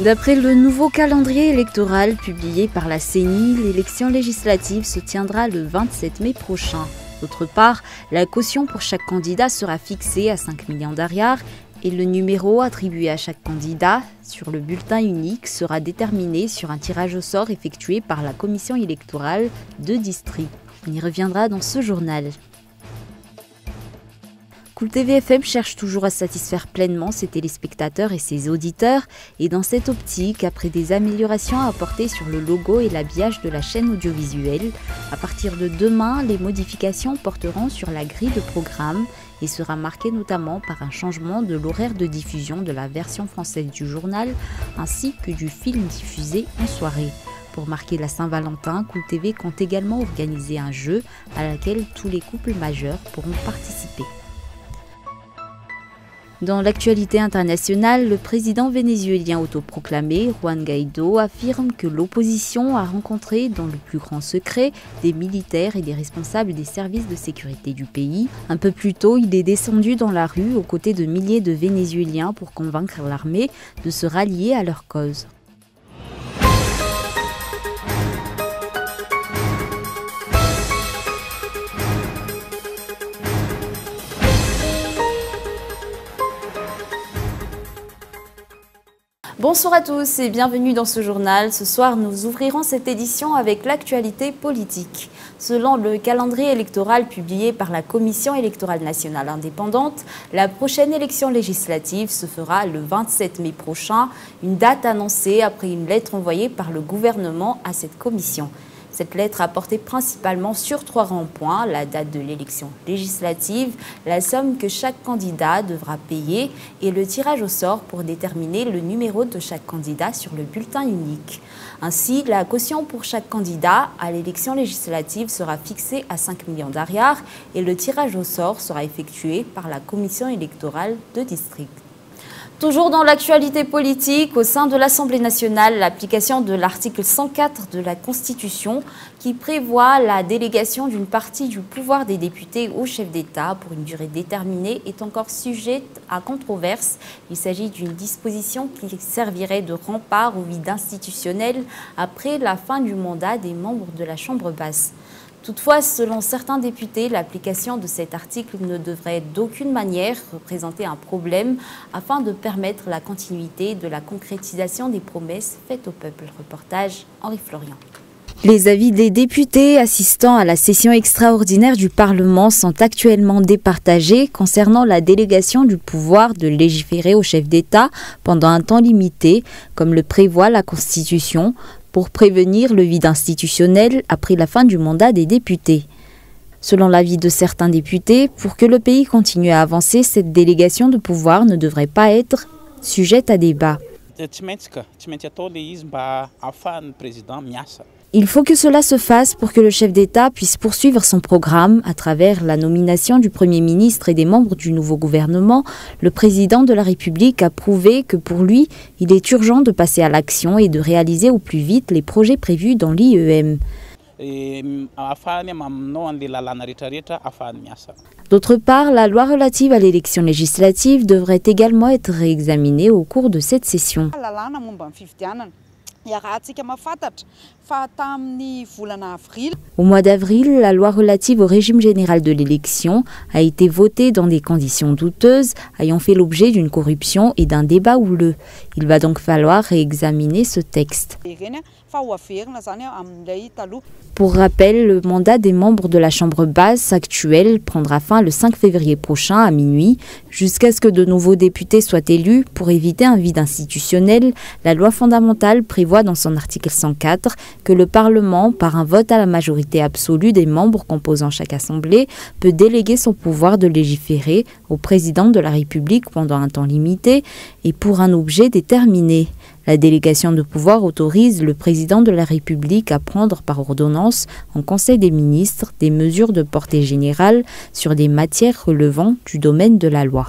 D'après le nouveau calendrier électoral publié par la CENI, l'élection législative se tiendra le 27 mai prochain. D'autre part, la caution pour chaque candidat sera fixée à 5 millions d'ariars et le numéro attribué à chaque candidat sur le bulletin unique sera déterminé sur un tirage au sort effectué par la commission électorale de district. On y reviendra dans ce journal. Cool TV FM cherche toujours à satisfaire pleinement ses téléspectateurs et ses auditeurs, et dans cette optique, après des améliorations à apporter sur le logo et l'habillage de la chaîne audiovisuelle, à partir de demain, les modifications porteront sur la grille de programme et sera marquée notamment par un changement de l'horaire de diffusion de la version française du journal ainsi que du film diffusé en soirée. Pour marquer la Saint-Valentin, Cool TV compte également organiser un jeu à laquelle tous les couples majeurs pourront participer. Dans l'actualité internationale, le président vénézuélien autoproclamé, Juan Guaidó, affirme que l'opposition a rencontré dans le plus grand secret des militaires et des responsables des services de sécurité du pays. Un peu plus tôt, il est descendu dans la rue aux côtés de milliers de Vénézuéliens pour convaincre l'armée de se rallier à leur cause. Bonsoir à tous et bienvenue dans ce journal. Ce soir, nous ouvrirons cette édition avec l'actualité politique. Selon le calendrier électoral publié par la Commission électorale nationale indépendante, la prochaine élection législative se fera le 27 mai prochain, une date annoncée après une lettre envoyée par le gouvernement à cette commission. Cette lettre a porté principalement sur 3 grands points: la date de l'élection législative, la somme que chaque candidat devra payer et le tirage au sort pour déterminer le numéro de chaque candidat sur le bulletin unique. Ainsi, la caution pour chaque candidat à l'élection législative sera fixée à 5 millions d'ariars et le tirage au sort sera effectué par la commission électorale de district. Toujours dans l'actualité politique, au sein de l'Assemblée nationale, l'application de l'article 104 de la Constitution qui prévoit la délégation d'une partie du pouvoir des députés au chef d'État pour une durée déterminée est encore sujette à controverse. Il s'agit d'une disposition qui servirait de rempart au vide institutionnel après la fin du mandat des membres de la Chambre basse. Toutefois, selon certains députés, l'application de cet article ne devrait d'aucune manière représenter un problème afin de permettre la continuité de la concrétisation des promesses faites au peuple. Reportage Henri Florian. Les avis des députés assistant à la session extraordinaire du Parlement sont actuellement départagés concernant la délégation du pouvoir de légiférer au chef d'État pendant un temps limité, comme le prévoit la Constitution, pour prévenir le vide institutionnel après la fin du mandat des députés. Selon l'avis de certains députés, pour que le pays continue à avancer, cette délégation de pouvoir ne devrait pas être sujette à débat. Il faut que cela se fasse pour que le chef d'État puisse poursuivre son programme à travers la nomination du Premier ministre et des membres du nouveau gouvernement. Le président de la République a prouvé que pour lui, il est urgent de passer à l'action et de réaliser au plus vite les projets prévus dans l'IEM. D'autre part, la loi relative à l'élection législative devrait également être réexaminée au cours de cette session. Au mois d'avril, la loi relative au régime général de l'élection a été votée dans des conditions douteuses, ayant fait l'objet d'une corruption et d'un débat houleux. Il va donc falloir réexaminer ce texte. Pour rappel, le mandat des membres de la Chambre basse actuelle prendra fin le 5 février prochain à minuit, jusqu'à ce que de nouveaux députés soient élus. Pour éviter un vide institutionnel, la loi fondamentale prévoit dans son article 104 que le Parlement, par un vote à la majorité absolue des membres composant chaque assemblée, peut déléguer son pouvoir de légiférer au président de la République pendant un temps limité et pour un objet déterminé. La délégation de pouvoir autorise le président de la République à prendre par ordonnance en Conseil des ministres des mesures de portée générale sur des matières relevant du domaine de la loi.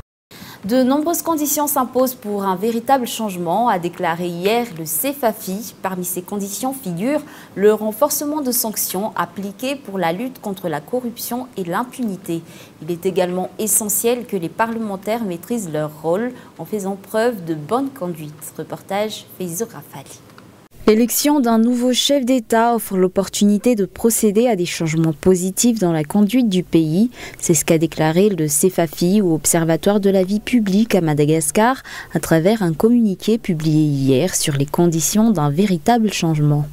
De nombreuses conditions s'imposent pour un véritable changement, a déclaré hier le CEFAFI. Parmi ces conditions figure le renforcement de sanctions appliquées pour la lutte contre la corruption et l'impunité. Il est également essentiel que les parlementaires maîtrisent leur rôle en faisant preuve de bonne conduite. Reportage Faizo Rafali. L'élection d'un nouveau chef d'État offre l'opportunité de procéder à des changements positifs dans la conduite du pays. C'est ce qu'a déclaré le CEFAFI ou Observatoire de la vie publique à Madagascar à travers un communiqué publié hier sur les conditions d'un véritable changement.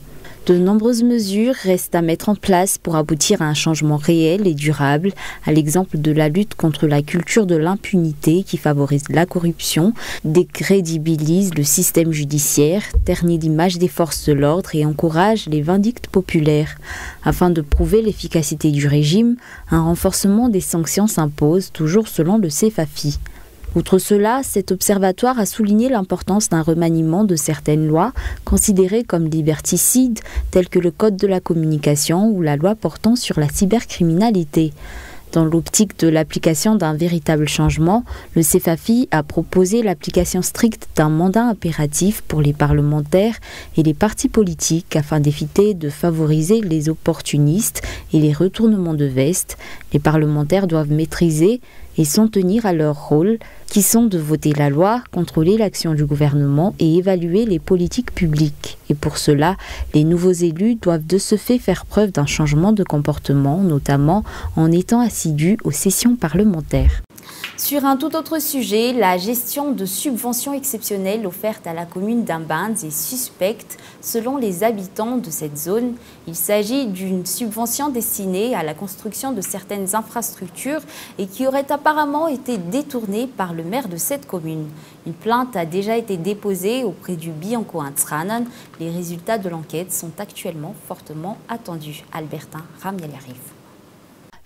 De nombreuses mesures restent à mettre en place pour aboutir à un changement réel et durable, à l'exemple de la lutte contre la culture de l'impunité qui favorise la corruption, décrédibilise le système judiciaire, ternit l'image des forces de l'ordre et encourage les vindictes populaires. Afin de prouver l'efficacité du régime, un renforcement des sanctions s'impose, toujours selon le CEFAFI. Outre cela, cet observatoire a souligné l'importance d'un remaniement de certaines lois considérées comme liberticides, telles que le Code de la communication ou la loi portant sur la cybercriminalité. Dans l'optique de l'application d'un véritable changement, le CEFAFI a proposé l'application stricte d'un mandat impératif pour les parlementaires et les partis politiques afin d'éviter de favoriser les opportunistes et les retournements de veste. Les parlementaires doivent maîtriser et s'en tenir à leur rôle, qui sont de voter la loi, contrôler l'action du gouvernement et évaluer les politiques publiques. Et pour cela, les nouveaux élus doivent de ce fait faire preuve d'un changement de comportement, notamment en étant assidus aux sessions parlementaires. Sur un tout autre sujet, la gestion de subventions exceptionnelles offertes à la commune d'Imbanz est suspecte selon les habitants de cette zone. Il s'agit d'une subvention destinée à la construction de certaines infrastructures et qui aurait apparemment été détournée par le maire de cette commune. Une plainte a déjà été déposée auprès du Bianco Intsranan. Les résultats de l'enquête sont actuellement fortement attendus. Albertin Ramiel arrive.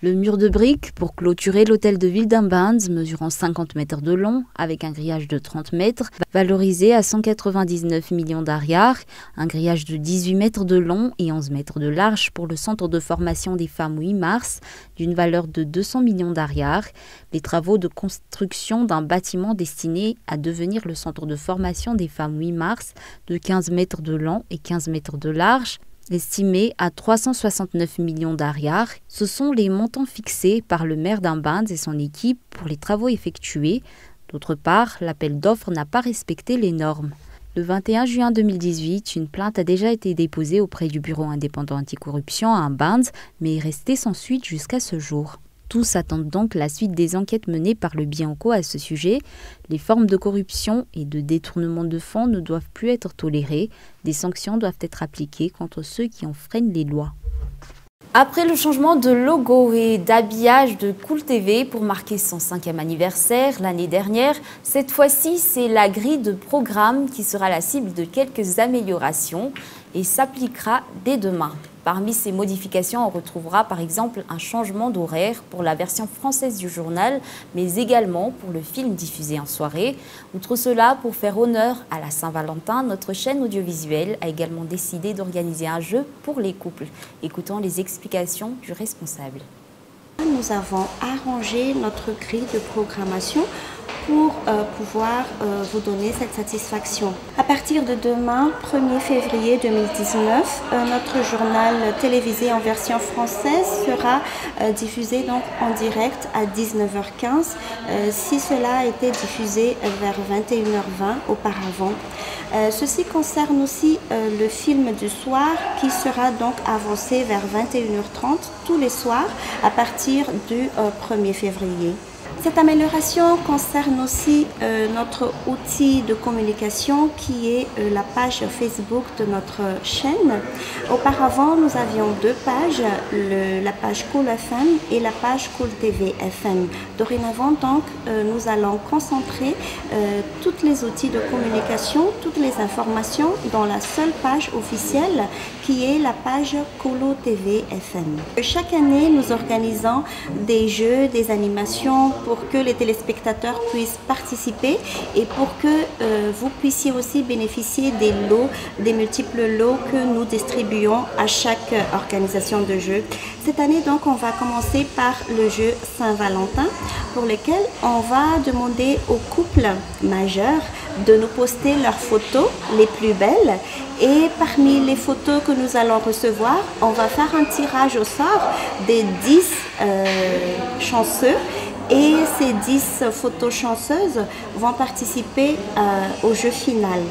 Le mur de briques pour clôturer l'hôtel de ville d'Imbanz, mesurant 50 mètres de long, avec un grillage de 30 mètres, valorisé à 199 millions d'ariars, un grillage de 18 mètres de long et 11 mètres de large pour le centre de formation des femmes 8 mars, d'une valeur de 200 millions d'ariars, les travaux de construction d'un bâtiment destiné à devenir le centre de formation des femmes 8 mars, de 15 mètres de long et 15 mètres de large, estimé à 369 millions d'ariars. Ce sont les montants fixés par le maire d'Imbanz et son équipe pour les travaux effectués. D'autre part, l'appel d'offres n'a pas respecté les normes. Le 21 juin 2018, une plainte a déjà été déposée auprès du Bureau indépendant anticorruption à Imbanz, mais est restée sans suite jusqu'à ce jour. Tous attendent donc la suite des enquêtes menées par le Bianco à ce sujet. Les formes de corruption et de détournement de fonds ne doivent plus être tolérées. Des sanctions doivent être appliquées contre ceux qui enfreignent les lois. Après le changement de logo et d'habillage de Cool TV pour marquer son 5e anniversaire l'année dernière, cette fois-ci, c'est la grille de programme qui sera la cible de quelques améliorations et s'appliquera dès demain. Parmi ces modifications, on retrouvera par exemple un changement d'horaire pour la version française du journal, mais également pour le film diffusé en soirée. Outre cela, pour faire honneur à la Saint-Valentin, notre chaîne audiovisuelle a également décidé d'organiser un jeu pour les couples. Écoutons les explications du responsable. Nous avons arrangé notre grille de programmation pour pouvoir vous donner cette satisfaction. À partir de demain, 1er février 2019, notre journal télévisé en version française sera diffusé donc en direct à 19h15, si cela a été diffusé vers 21h20 auparavant. Ceci concerne aussi le film du soir qui sera donc avancé vers 21h30 tous les soirs à partir du 1er février. Cette amélioration concerne aussi notre outil de communication qui est la page Facebook de notre chaîne. Auparavant, nous avions deux pages, la page Cool FM et la page Cool TV FM. Dorénavant, donc, nous allons concentrer tous les outils de communication, toutes les informations dans la seule page officielle qui est la page Colo TV FM. Chaque année, nous organisons des jeux, des animations pour pour que les téléspectateurs puissent participer et pour que vous puissiez aussi bénéficier des lots, des multiples lots que nous distribuons à chaque organisation de jeu. Cette année, donc, on va commencer par le jeu Saint-Valentin, pour lequel on va demander aux couples majeurs de nous poster leurs photos les plus belles. Et parmi les photos que nous allons recevoir, on va faire un tirage au sort des 10 chanceux. Et ces 10 photos chanceuses vont participer au jeu final.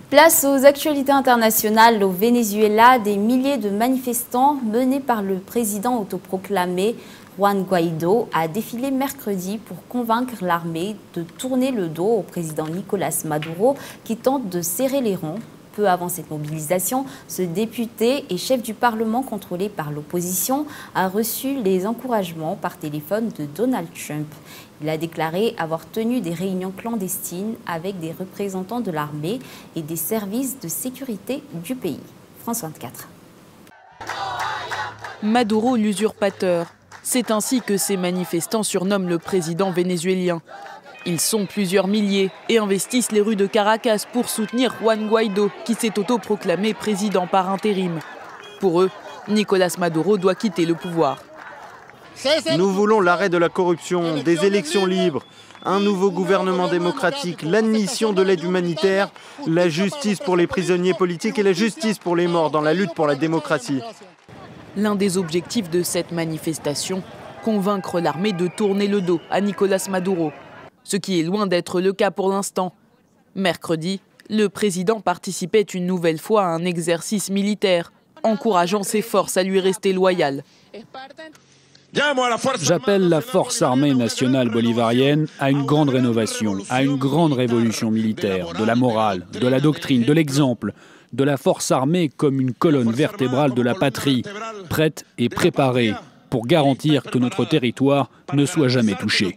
Place aux actualités internationales. Au Venezuela, des milliers de manifestants menés par le président autoproclamé Juan Guaido a défilé mercredi pour convaincre l'armée de tourner le dos au président Nicolás Maduro qui tente de serrer les rangs. Peu avant cette mobilisation, ce député et chef du Parlement contrôlé par l'opposition a reçu les encouragements par téléphone de Donald Trump. Il a déclaré avoir tenu des réunions clandestines avec des représentants de l'armée et des services de sécurité du pays. France 24. Maduro l'usurpateur. C'est ainsi que ces manifestants surnomment le président vénézuélien. Ils sont plusieurs milliers et investissent les rues de Caracas pour soutenir Juan Guaido, qui s'est autoproclamé président par intérim. Pour eux, Nicolás Maduro doit quitter le pouvoir. Nous voulons l'arrêt de la corruption, des élections libres, un nouveau gouvernement démocratique, l'admission de l'aide humanitaire, la justice pour les prisonniers politiques et la justice pour les morts dans la lutte pour la démocratie. L'un des objectifs de cette manifestation, convaincre l'armée de tourner le dos à Nicolás Maduro. Ce qui est loin d'être le cas pour l'instant. Mercredi, le président participait une nouvelle fois à un exercice militaire, encourageant ses forces à lui rester loyales. J'appelle la Force armée nationale bolivarienne à une grande rénovation, à une grande révolution militaire, de la morale, de la doctrine, de l'exemple, de la force armée comme une colonne vertébrale de la patrie, prête et préparée pour garantir que notre territoire ne soit jamais touché.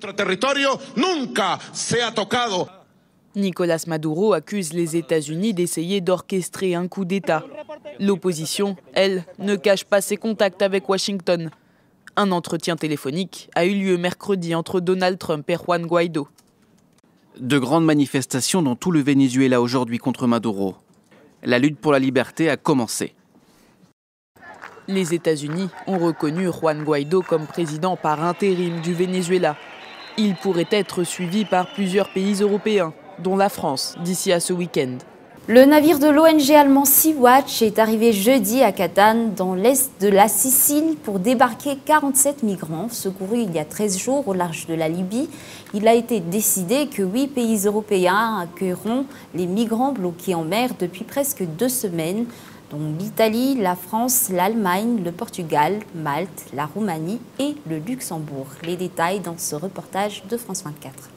Nicolás Maduro accuse les États-Unis d'essayer d'orchestrer un coup d'État. L'opposition, elle, ne cache pas ses contacts avec Washington. Un entretien téléphonique a eu lieu mercredi entre Donald Trump et Juan Guaido. De grandes manifestations dans tout le Venezuela aujourd'hui contre Maduro. La lutte pour la liberté a commencé. Les États-Unis ont reconnu Juan Guaido comme président par intérim du Venezuela. Il pourrait être suivi par plusieurs pays européens, dont la France, d'ici à ce week-end. Le navire de l'ONG allemand Sea-Watch est arrivé jeudi à Catane, dans l'est de la Sicile, pour débarquer 47 migrants secourus il y a 13 jours au large de la Libye. Il a été décidé que 8 pays européens accueilleront les migrants bloqués en mer depuis presque 2 semaines, dont l'Italie, la France, l'Allemagne, le Portugal, Malte, la Roumanie et le Luxembourg. Les détails dans ce reportage de France 24.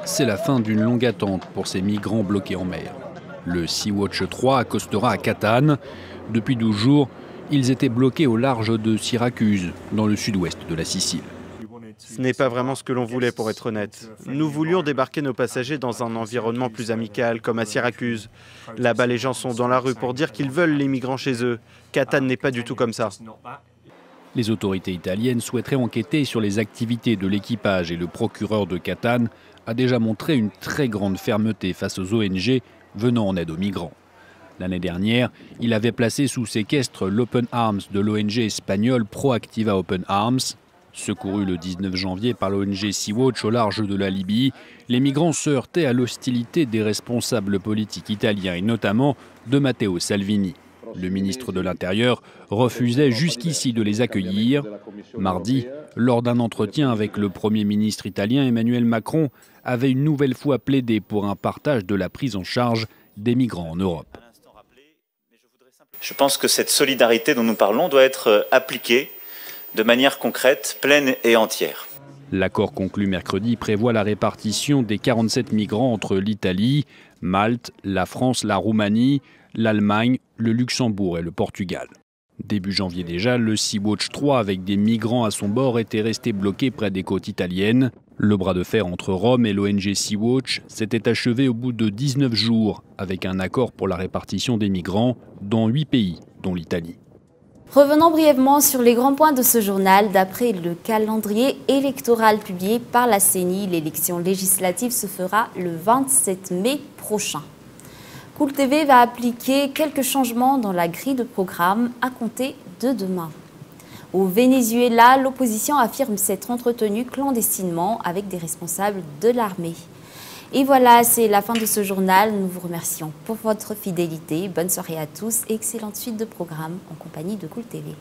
C'est la fin d'une longue attente pour ces migrants bloqués en mer. Le Sea-Watch 3 accostera à Catane. Depuis 12 jours, ils étaient bloqués au large de Syracuse, dans le sud-ouest de la Sicile. Ce n'est pas vraiment ce que l'on voulait, pour être honnête. Nous voulions débarquer nos passagers dans un environnement plus amical, comme à Syracuse. Là-bas, les gens sont dans la rue pour dire qu'ils veulent les migrants chez eux. Catane n'est pas du tout comme ça. Les autorités italiennes souhaiteraient enquêter sur les activités de l'équipage et le procureur de Catane a déjà montré une très grande fermeté face aux ONG venant en aide aux migrants. L'année dernière, il avait placé sous séquestre l'Open Arms de l'ONG espagnole Proactiva Open Arms. Secourus le 19 janvier par l'ONG Sea-Watch au large de la Libye, les migrants se heurtaient à l'hostilité des responsables politiques italiens et notamment de Matteo Salvini. Le ministre de l'Intérieur refusait jusqu'ici de les accueillir. Mardi, lors d'un entretien avec le Premier ministre italien, Emmanuel Macron avait une nouvelle fois plaidé pour un partage de la prise en charge des migrants en Europe. Je pense que cette solidarité dont nous parlons doit être appliquée de manière concrète, pleine et entière. L'accord conclu mercredi prévoit la répartition des 47 migrants entre l'Italie, Malte, la France, la Roumanie, l'Allemagne, le Luxembourg et le Portugal. Début janvier déjà, le Sea-Watch 3 avec des migrants à son bord était resté bloqué près des côtes italiennes. Le bras de fer entre Rome et l'ONG Sea-Watch s'était achevé au bout de 19 jours avec un accord pour la répartition des migrants dans 8 pays, dont l'Italie. Revenons brièvement sur les grands points de ce journal. D'après le calendrier électoral publié par la CENI, l'élection législative se fera le 27 mai prochain. Cool TV va appliquer quelques changements dans la grille de programme à compter de demain. Au Venezuela, l'opposition affirme s'être entretenue clandestinement avec des responsables de l'armée. Et voilà, c'est la fin de ce journal. Nous vous remercions pour votre fidélité. Bonne soirée à tous et excellente suite de programmes en compagnie de Cool TV.